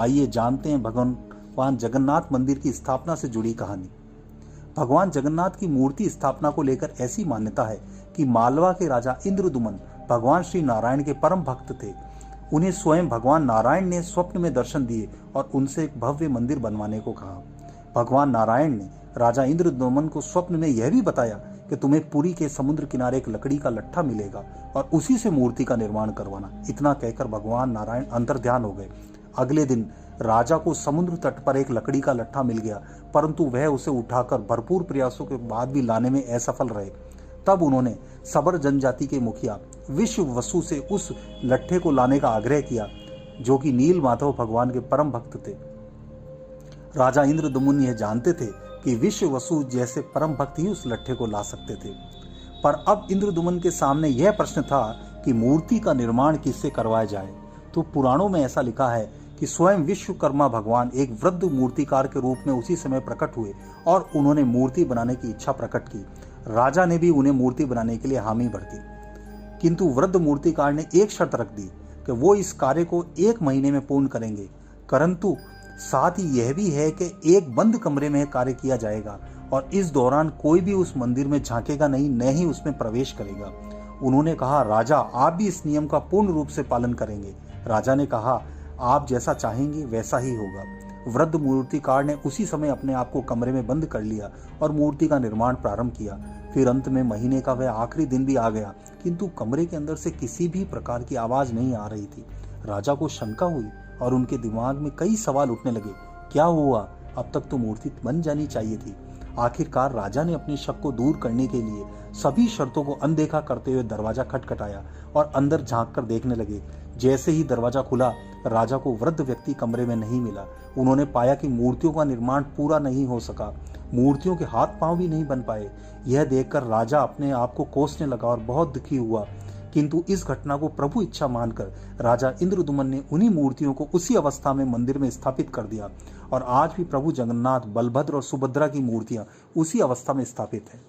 आइए जानते हैं भगवान जगन्नाथ मंदिर की स्थापना से जुड़ी कहानी। भगवान जगन्नाथ की मूर्ति स्थापना को लेकर ऐसी मान्यता है कि मालवा के राजा इंद्रदुमन भगवान श्री नारायण के परम भक्त थे। उन्हें स्वयं भगवान नारायण ने स्वप्न में दर्शन दिए और उनसे एक भव्य मंदिर बनवाने को कहा। भगवान नारायण ने राजा इंद्रदुमन को स्वप्न में यह भी बताया कि तुम्हें पुरी के समुद्र किनारे एक लकड़ी का लट्ठा मिलेगा और उसी से मूर्ति का निर्माण करवाना। इतना कहकर भगवान नारायण अंतर्ध्यान हो गए। अगले दिन राजा को समुद्र तट पर एक लकड़ी का लट्ठा मिल गया, परंतु वह उसे उठाकर भरपूर प्रयासों के बाद भी लाने में असफल रहे। तब उन्होंने सबर जनजाति के मुखिया विश्व वसु से उस लट्ठे को लाने का आग्रह किया, जो कि नील माधव भगवान के परम भक्त थे। राजा इंद्रदुमन यह जानते थे कि विश्व वसु जैसे परम भक्त ही उस लट्ठे को ला सकते थे। पर अब इंद्रदुमन के सामने यह प्रश्न था कि मूर्ति का निर्माण किससे करवाया जाए। तो पुराणों में ऐसा लिखा है कि स्वयं विश्वकर्मा भगवान एक वृद्ध मूर्तिकार के रूप में उसी समय प्रकट हुए और उन्होंने मूर्ति बनाने की इच्छा प्रकट की। राजा ने भी उन्हें मूर्ति बनाने के लिए हामी भर दी, किंतु वृद्ध मूर्तिकार ने एक शर्त रख दी कि वो इस कार्य को 1 महीने में पूर्ण करेंगे, परंतु साथ ही यह भी है कि एक बंद कमरे में कार्य किया जाएगा और इस दौरान कोई भी उस मंदिर में झांकेगा नहीं, न ही उसमें प्रवेश करेगा। उन्होंने कहा, राजा आप भी इस नियम का पूर्ण रूप से पालन करेंगे। राजा ने कहा, आप जैसा चाहेंगे वैसा ही होगा। वृद्ध मूर्तिकार ने उसी समय अपने आप को कमरे में बंद कर लिया और मूर्ति का निर्माण प्रारंभ किया। फिर अंत में महीने का वह आखिरी दिन भी आ गया, किंतु कमरे के अंदर से किसी भी प्रकार की आवाज नहीं आ रही थी। राजा को शंका हुई और उनके दिमाग में कई सवाल उठने लगे। क्या हुआ? अब तक तो मूर्ति बन जानी चाहिए थी। आखिरकार राजा ने अपने शक को दूर करने के लिए सभी शर्तों को अनदेखा करते हुए दरवाजा खटखटाया और अंदर झांक कर देखने लगे। जैसे ही दरवाजा खुला, राजा को वृद्ध व्यक्ति कमरे में नहीं मिला। उन्होंने पाया कि मूर्तियों का निर्माण पूरा नहीं हो सका, मूर्तियों के हाथ पांव भी नहीं बन पाए। यह देखकर राजा अपने आप को कोसने लगा और बहुत दुखी हुआ, किंतु इस घटना को प्रभु इच्छा मानकर राजा इंद्रदुमन ने उन्हीं मूर्तियों को उसी अवस्था में मंदिर में स्थापित कर दिया और आज भी प्रभु जगन्नाथ, बलभद्र और सुभद्रा की मूर्तियां उसी अवस्था में स्थापित है।